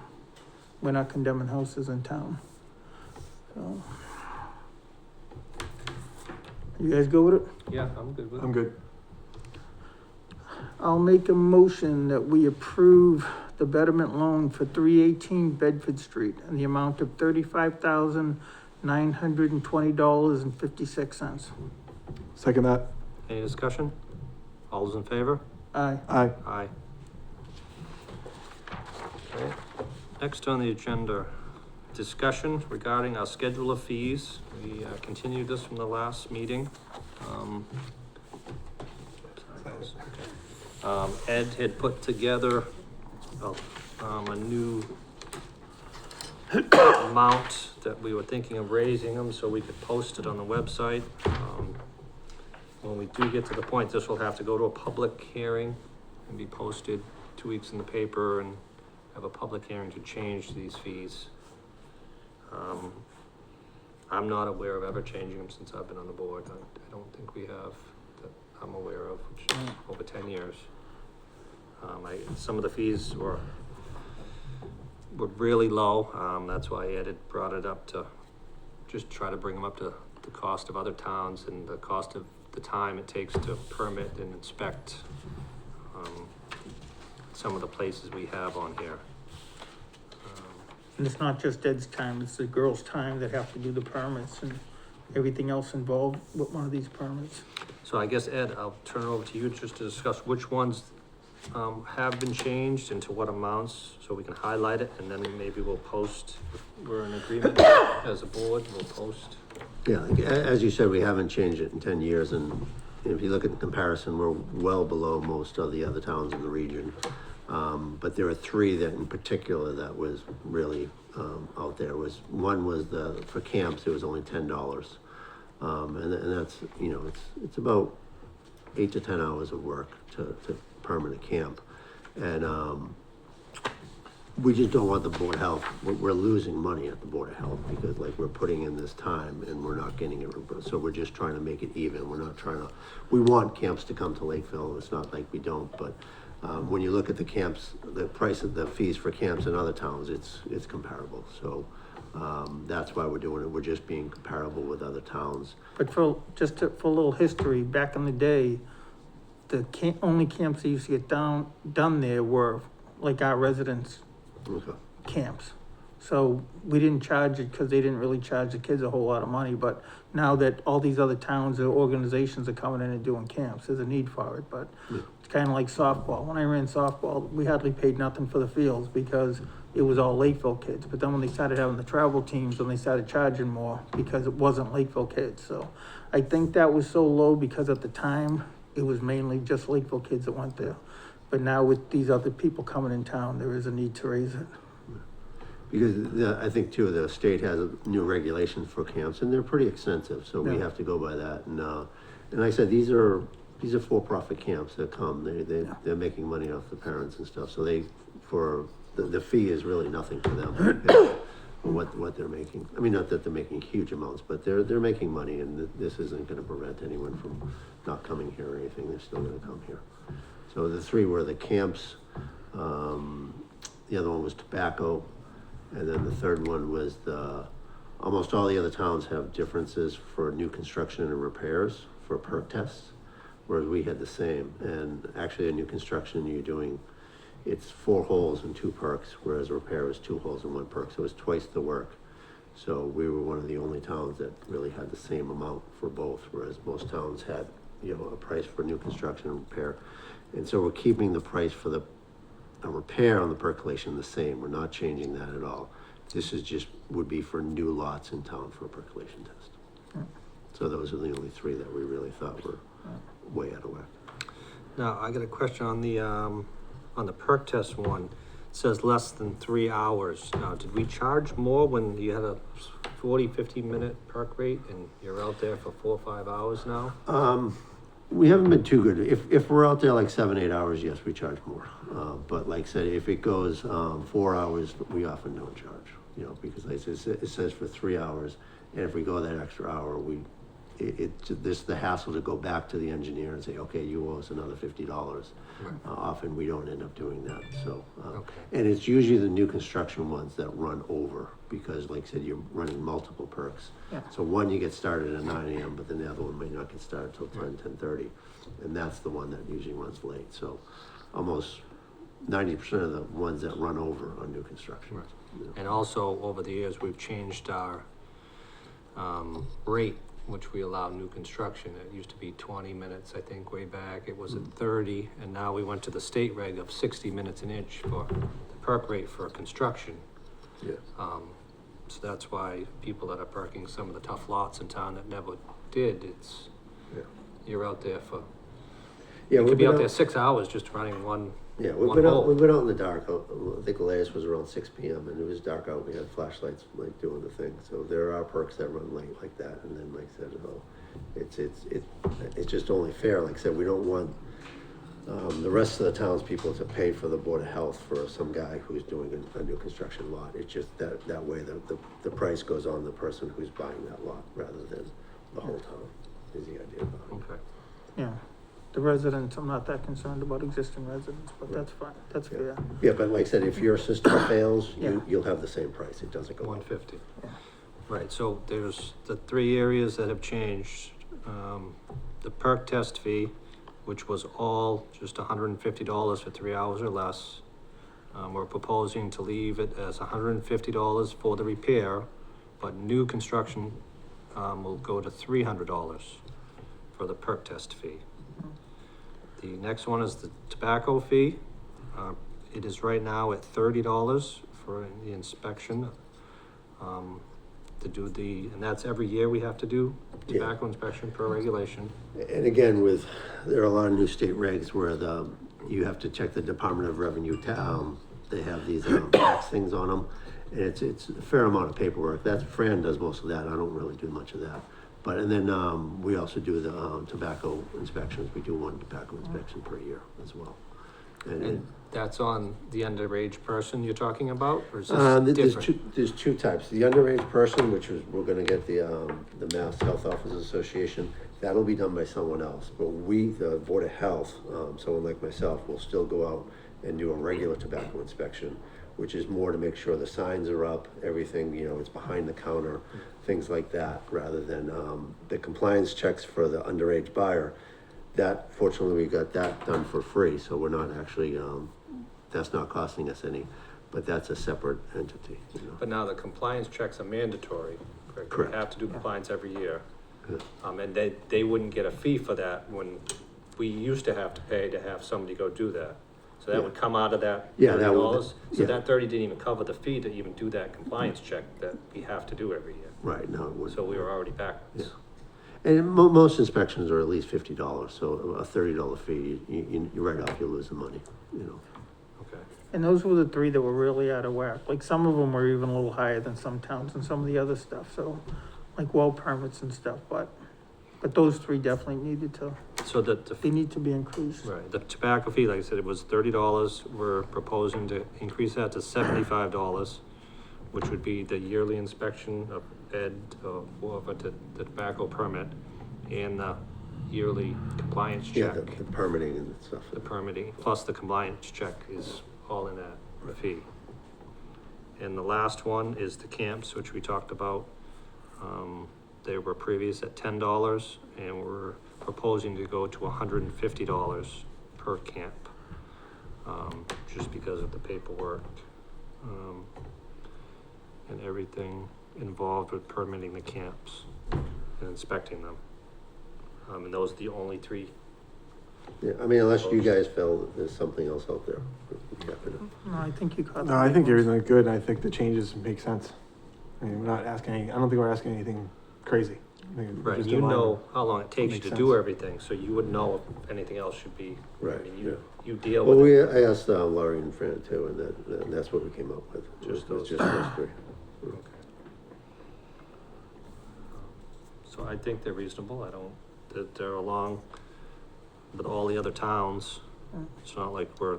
we're not condemning houses in town. So. You guys go with it? Yeah, I'm good with it. I'm good. I'll make a motion that we approve the betterment loan for 318 Bedford Street in the amount of $35,920.56. Second that. Any discussion? All those in favor? Aye. Aye. Aye. Okay. Next on the agenda, discussion regarding our schedule of fees. We continued this from the last meeting. Ed had put together a new amount that we were thinking of raising them so we could post it on the website. When we do get to the point, this will have to go to a public hearing and be posted 2 weeks in the paper and have a public hearing to change these fees. I'm not aware of ever changing them since I've been on the board. I don't think we have, that I'm aware of, which is over 10 years. Some of the fees were really low. That's why Ed had brought it up to just try to bring them up to the cost of other towns and the cost of the time it takes to permit and inspect some of the places we have on here. And it's not just Ed's time, it's the girls' time that have to do the permits and everything else involved with one of these permits. So I guess, Ed, I'll turn it over to you just to discuss which ones have been changed and to what amounts, so we can highlight it, and then maybe we'll post, if we're in agreement as a board, we'll post. Yeah, like, as you said, we haven't changed it in 10 years, and if you look at the comparison, we're well below most of the other towns in the region. But there are three that in particular that was really out there. One was for camps, it was only $10. And that's, you know, it's about 8 to 10 hours of work to permanent camp. And we just don't want the Board of Health, we're losing money at the Board of Health because like we're putting in this time and we're not getting it. So we're just trying to make it even. We're not trying to, we want camps to come to Lakeville. It's not like we don't, but when you look at the camps, the price of the fees for camps in other towns, it's comparable. So that's why we're doing it. We're just being comparable with other towns. But for a little history, back in the day, the only camps that used to get done there were like our residents' Okay. camps. So we didn't charge it because they didn't really charge the kids a whole lot of money, but now that all these other towns or organizations are coming in and doing camps, there's a need for it, but it's kind of like softball. When I ran softball, we hardly paid nothing for the fields because it was all Lakeville kids, but then when they started having the travel teams, then they started charging more because it wasn't Lakeville kids, so I think that was so low because at the time, it was mainly just Lakeville kids that went there. But now with these other people coming in town, there is a need to raise it. Because I think too, the state has new regulations for camps and they're pretty extensive, so we Yeah. have to go by that. And like I said, these are for-profit camps that come, they're making money off the parents and stuff, so the fee is really nothing for them. What they're making. I mean, not that they're making huge amounts, but they're making money and this isn't gonna prevent anyone from not coming here or anything, they're still gonna come here. So the three were the camps, the other one was tobacco, and then the third one was almost all the other towns have differences for new construction and repairs for perk tests, whereas we had the same. And actually a new construction it's 4 holes and 2 perks, whereas a repair is 2 holes and 1 perk, so it's twice the work. So we were one of the only towns that really had the same amount for both, whereas most towns had, a price for new construction and repair. And so we're keeping the price for a repair on the percolation the same. We're not changing that at all. This would be for new lots in town for a percolation test. So those are the only 3 that we really thought were way out of whack. Now, I got a question on the perk test one. It says less than 3 hours. Now, did we charge more when you had a 40, 50 minute perk rate and you're out there for 4 or 5 hours now? We haven't been too good. If we're out there like 7, 8 hours, yes, we charge more. But like I said, if it goes, 4 hours, we often don't charge, you know, because like I said, it says for 3 hours. And if we go that extra hour, this the hassle to go back to the engineer and say, okay, you owe us another $50. Often we don't end up doing that, so. Okay. And it's usually the new construction ones that run over, because like I said, you're running multiple perks. Yeah. So one, you get started at 9 AM, but then the other one may not get started till 10:30. And that's the one that usually runs late, so almost 90% of the ones that run over are new construction. Right. You know. And also, over the years, we've changed our, rate, which we allow new construction. It used to be 20 minutes, I think, way back. It was at 30, and now we went to the state reg of 60 minutes an inch for the perk rate for construction. Yeah. So that's why people that are perking some of the tough lots in town that never did, it's, Yeah. you're out there for, Yeah, you we've could be been out there 6 hours just running one. Yeah, we've one been out, hole. we've been out in the dark. I think the latest was around 6 PM and it was dark out. We had flashlights like doing the thing. So there are perks that run late like that. And then like I said, it's just only fair. Like I said, we don't want, the rest of the townspeople to pay for the Board of Health for some guy who's doing a new construction lot. It's just that way the price goes on the person who's buying that lot rather than the whole town is the idea behind it. Okay. Yeah, the residents, I'm not that concerned about existing residents, but that's fine, that's Yeah. fair. Yeah, but like I said, if your system fails, Yeah. you'll have the same price. It doesn't go up. 150. Yeah. Right, so there's the 3 areas that have changed. The perk test fee, which was all just $150 for 3 hours or less. We're proposing to leave it as $150 for the repair, but new construction, will go to $300 for the perk test fee. The next one is the tobacco fee. It is right now at $30 for the inspection. To do and that's every year we have to do Yeah. tobacco inspection per regulation. And again, there are a lot of new state regs where you have to check the Department of Revenue, they have these tax things on them. And it's a fair amount of paperwork. Fran does most of that. I don't really do much of that. But, and then, we also do the, tobacco inspections. We do one tobacco inspection per year as well. And that's on the underage person you're talking about, or is this There's different? there's two types. The underage person, which is, we're gonna get the Mass Health Officers Association, that'll be done by someone else. But we, the Board of Health, someone like myself, will still go out and do a regular tobacco inspection, which is more to make sure the signs are up, everything, you know, it's behind the counter, things like that, rather than, the compliance checks for the underage buyer. That, fortunately, we got that done for free, so we're not actually, that's not costing us any, but that's a separate entity, you know. But now the compliance checks are mandatory, correct? Correct. We have to do compliance every year. Yeah. And they wouldn't get a fee for that when we used to have to pay to have somebody go do that. So that Yeah. would come out of that Yeah, that would- $30. So yeah. that 30 didn't even cover the fee to even do that compliance check that we have to do every year. Right, no, it wouldn't. So we were already backwards. Yeah. And most inspections are at least $50, so a $30 fee, you right off, you lose the money, you know. Okay. And those were the 3 that were really out of whack, like some of them were even a little higher than some towns and some of the other stuff, so, like well permits and stuff, but those 3 definitely needed to, So they need to be increased. right, the tobacco fee, like I said, it was $30. We're proposing to increase that to $75, which would be the yearly inspection of Ed, whoever did the tobacco permit, and the yearly compliance Yeah, check, the permitting and stuff. the permitting, plus the compliance check is all in that fee. And the last one is the camps, which we talked about. They were previous at $10, and we're proposing to go to $150 per camp, just because of the paperwork, and everything involved with permitting the camps and inspecting them. And those are the only 3. Yeah, I mean, unless you guys feel that there's something else out there. we'd be happy to- No, I think you caught. No, I think everything's good, and I think the changes make sense. I mean, we're not asking, I don't think we're asking anything crazy. I think we're Right, just you in line. know how long it takes you Makes to do sense. everything, so you would know if anything else should be. I Right, mean, yeah. you deal Well, with it. I asked Laurie and Fran too, and that's what we came up with. Just was those. Just those 3. Okay. So I think they're reasonable, they're along with all the other towns. It's not like we're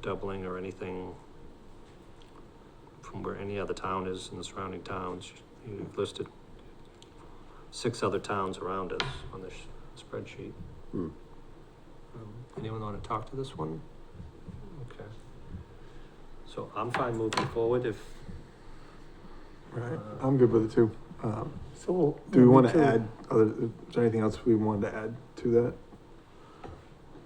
doubling or anything from where any other town is in the surrounding towns. You've listed 6 other towns around us on this spreadsheet. Hmm. Anyone want to talk to this one? Okay. So I'm fine moving forward if, Right, I'm good with it too. So we'll. Do we want me to too. add is there anything else we wanted to add to that?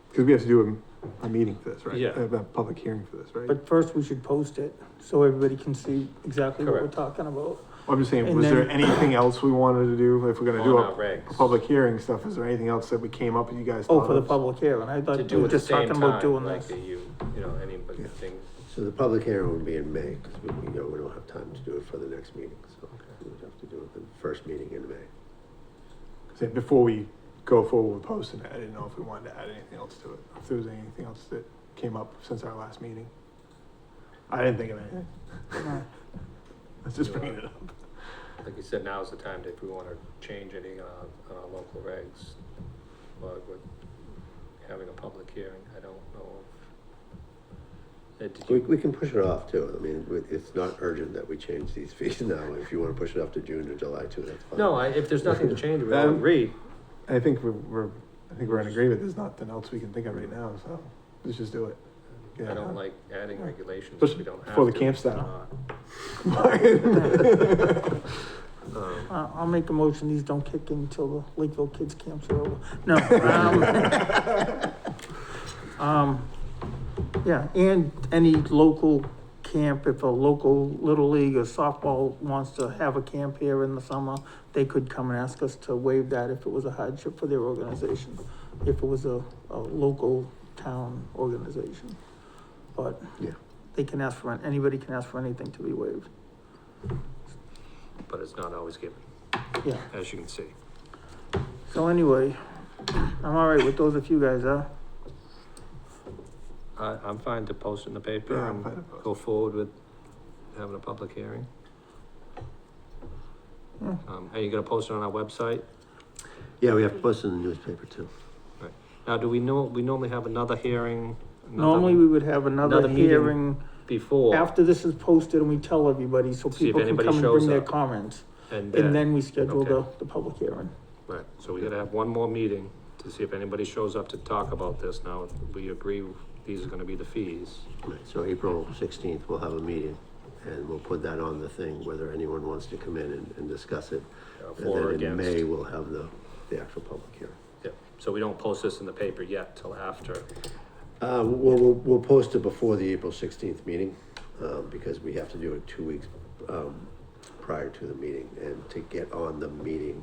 Because we have to do a meeting for this, right? Yeah. A public hearing for this, right? But first, we should post it, so everybody can see exactly what we're Correct. talking about. I'm just saying, and was there then- anything else we wanted to do? If we're gonna do On our a regs. public hearing stuff, is there anything else that we came up and you guys Oh, thought for the of? public hearing, I To thought we do were at the just same talking about time, doing like this. you know, anybody thing. So the public hearing would be in May, because we don't have time to do it for the next meeting, so we would have to do it the first meeting in May. Say, before we go forward with posting it, I didn't know if we wanted to add anything else to it, if there was anything else that came up since our last meeting. I didn't think of anything. No. Let's just bring it up. Like you said, now's the time if we wanna change any, on our local regs, but with having a public hearing, I don't know if. Did you, We can push it off too, I mean, it's not urgent that we change these fees now, if you wanna push it off to June or July too, that's fine. no, if there's nothing to change, we all agree. I think we're in agreement, there's nothing else we can think of right now, so let's just do it. I don't like adding regulations Push if we don't have for the to. camp style. I'll make a motion, these don't kick in until the Lakeville kids camps are over. No, yeah, and any local camp, if a local Little League or softball wants to have a camp here in the summer, they could come and ask us to waive that if it was a hardship for their organization, if it was a local town organization. But Yeah. they can ask for, anybody can ask for anything to be waived, but it's not always given, yeah. as you can see. So anyway, I'm all right with those if you guys are. I'm fine to post in the paper Yeah, I'm and fine to post. go forward with having a public hearing. Yeah. Are you gonna post it on our website? Yeah, we have to post it in the newspaper too. Now, do we normally have another hearing? Normally, we would have another another meeting hearing Before, after this is posted and we tell everybody, so See if people can anybody come and shows bring their up. comments. and And then we schedule okay. the public hearing. right, so we gotta have one more meeting to see if anybody shows up to talk about this. Now, we agree these are gonna be the fees. Right, so April 16th, we'll have a meeting, and we'll put that on the thing, whether anyone wants to come in and discuss it. And For or then in against. May, we'll have the actual public hearing. Yeah, so we don't post this in the paper yet till after. We'll post it before the April 16th meeting, because we have to do it 2 weeks, prior to the meeting, and to get on the meeting.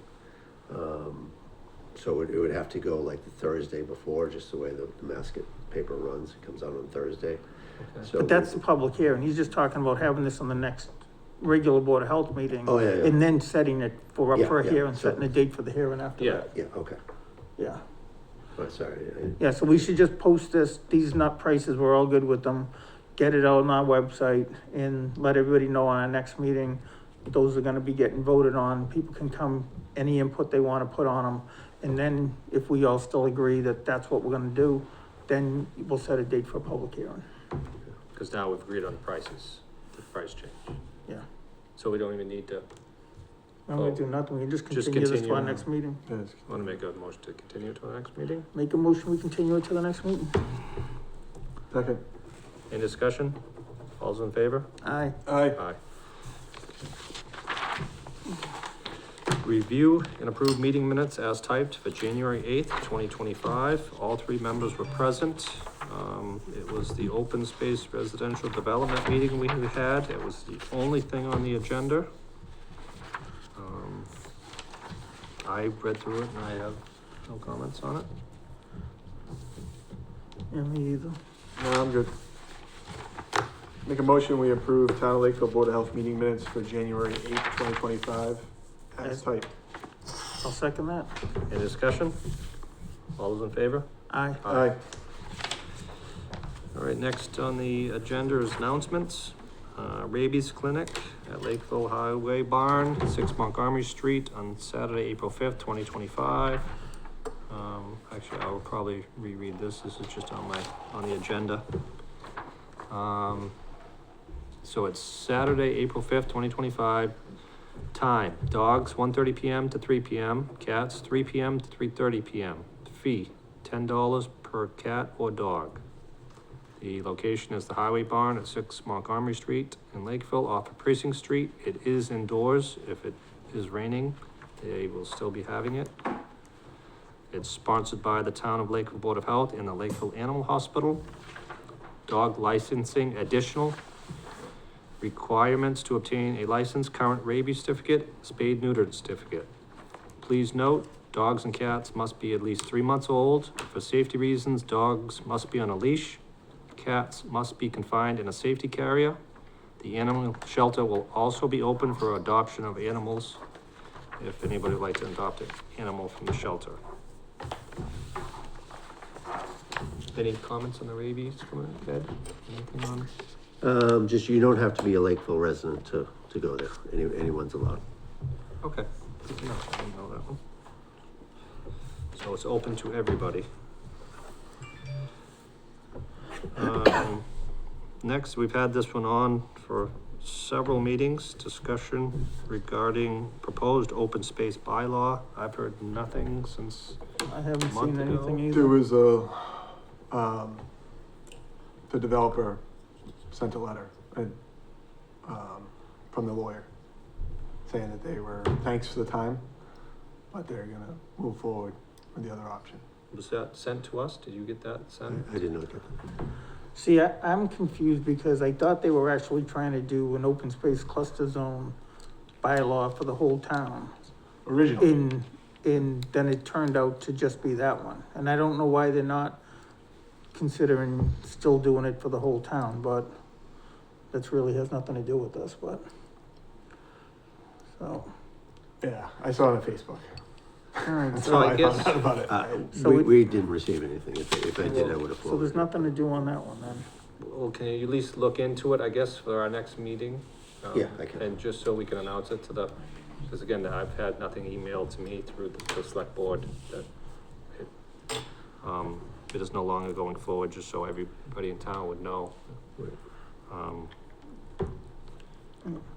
So it would have to go like the Thursday before, just the way the Mascot paper runs, it comes out on Thursday. So But that's the public hearing. He's just talking about having this on the next regular Board of Health meeting. Oh, yeah, yeah. And then setting it for a Yeah, hearing, so- setting a date for the hearing after Yeah. that. Yeah, okay, Yeah. oh, sorry, Yeah, so we should just post this, these nut prices, we're all good with them, get it out on our website and let everybody know on our next meeting. Those are gonna be getting voted on, people can come, any input they wanna put on them. And then if we all still agree that that's what we're gonna do, then we'll set a date for a public hearing. Cause now we've agreed on the prices, the price change. Yeah. So we don't even need to, I'm gonna do nothing, we can just Just continue this to our continue. next meeting. Yes. wanna make a motion to continue to our next meeting? Make a motion, we continue it to the next meeting. Second. Any discussion? All's in favor? Aye. Aye. Aye. Review and approve meeting minutes as typed for January 8th, 2025. All 3 members were present. It was the open space residential development meeting we had. It was the only thing on the agenda. I read through it and I have no comments on it. Yeah, me either. No, I'm good. Make a motion, we approve Town of Lakeville Board of Health meeting minutes for January 8th, 2025, as typed. I'll second that. Any discussion? All those in favor? Aye. Aye. All right, next on the agenda is announcements. Rabies Clinic at Lakeville Highway Barn, 6 Montgomery Street on Saturday, April 5th, 2025. Actually, I will probably reread this. This is just on the agenda. So it's Saturday, April 5th, 2025. Time, dogs, 1:30 PM to 3 PM, cats, 3 PM to 3:30 PM. Fee, $10 per cat or dog. The location is the Highway Barn at 6 Montgomery Street in Lakeville off of Precinct Street. It is indoors. If it is raining, they will still be having it. It's sponsored by the Town of Lakeville Board of Health and the Lakeville Animal Hospital. Dog licensing additional. Requirements to obtain a license, current rabies certificate, spayed neutered certificate. Please note, dogs and cats must be at least 3 months old. For safety reasons, dogs must be on a leash. Cats must be confined in a safety carrier. The animal shelter will also be open for adoption of animals, if anybody would like to adopt an animal from the shelter. Any comments on the rabies, Ed? Anything on? Just, you don't have to be a Lakeville resident to go there. Anyone's allowed. Okay. Good to know. I didn't know that one. So it's open to everybody. Next, we've had this one on for several meetings, discussion regarding proposed open space bylaw. I've heard nothing since, I haven't Month seen ago. anything either. There was the developer sent a letter, from the lawyer saying that they were, thanks for the time, but they're gonna move forward with the other option. was that sent to us? Did you get that sent? I did not get that. See, I'm confused because I thought they were actually trying to do an open space cluster zone bylaw for the whole town. Originally, And then it turned out to just be that one. And I don't know why they're not considering still doing it for the whole town, but that's really has nothing to do with us, but. So, yeah, I saw it on Facebook. all right, That's So how I I guess- found out about it. So We didn't receive anything. If I did, I would have so forwarded. there's nothing to do on that one then. Well, can you at least look into it, I guess, for our next meeting? Yeah, I can. And just so we can announce it to the, because again, I've had nothing emailed to me through the select board that it is no longer going forward, just so everybody in town would know.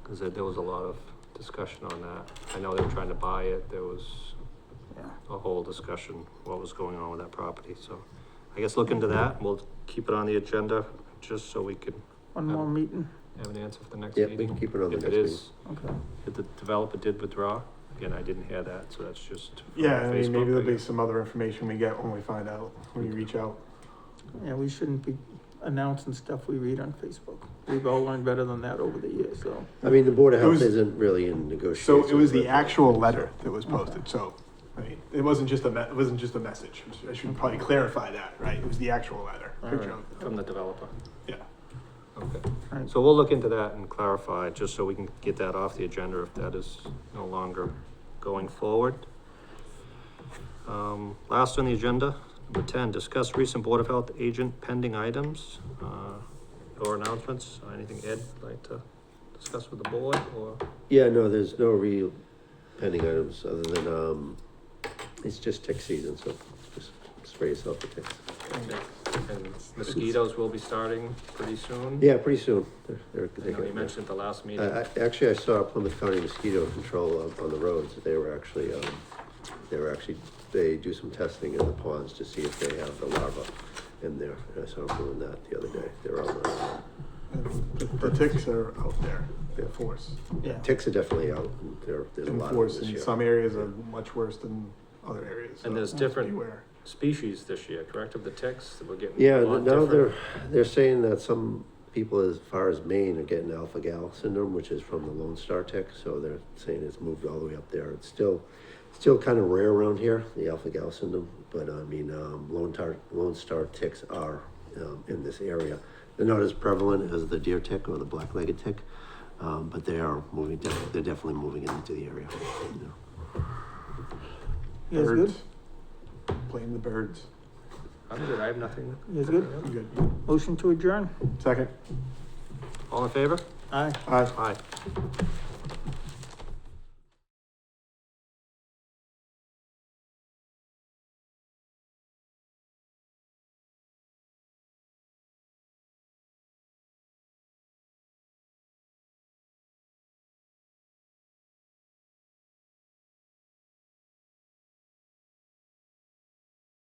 Cause there was a lot of discussion on that. I know they were trying to buy it. There was Yeah. a whole discussion, what was going on with that property, so. I guess look into that. We'll keep it on the agenda, just so we can One more meeting, have an answer for the next Yeah, meeting. we can keep it on the If next it is, okay. if the developer did withdraw, again, I didn't hear that, so that's just. from Yeah, I mean, Facebook, maybe there'll I be guess. some other information we get when we find out, when you reach out. Yeah, we shouldn't be announcing stuff we read on Facebook. We've all learned better than that over the years, so. I mean, the Board of It Health was- isn't really in negotiations. So it was the with- actual letter that was posted, so, I mean, it wasn't just it wasn't just a message. I should probably clarify that, right? It was the actual letter. Picture of it. From the developer, Yeah. okay. Right. So we'll look into that and clarify, just so we can get that off the agenda if that is no longer going forward. Last on the agenda, number 10, discuss recent Board of Health agent pending items, or announcements, anything Ed like to discuss with the board, or? Yeah, no, there's no real pending items other than, it's just tick season, so just spray yourself for ticks. And mosquitoes will be starting pretty soon? Yeah, pretty soon. I know you mentioned at the last meeting. Actually, I saw Plymouth County Mosquito Control on the roads. They do some testing in the ponds to see if they have the larva in there. And I saw them doing that the other day. They're out there. And the ticks are out there in force. Yeah. Ticks are definitely out. And there's a In lot of them force, this and year. some areas are much worse than other areas. And there's so different beware. species this year, correct, of the ticks, that we're getting Yeah, a lot now different? they're saying that some people as far as Maine are getting alpha-gal syndrome, which is from the Lone Star tick, so they're saying it's moved all the way up there. It's still kind of rare around here, the alpha-gal syndrome, but I mean, Lone Star ticks are, in this area. They're not as prevalent as the deer tick or the black-legged tick, but they are moving, they're definitely moving into the area. You know. You guys good? Birds. Blame the birds. I'm good, I have nothing. You guys good? I'm good. Motion to adjourn? Second. All in favor? Aye. Aye. Aye.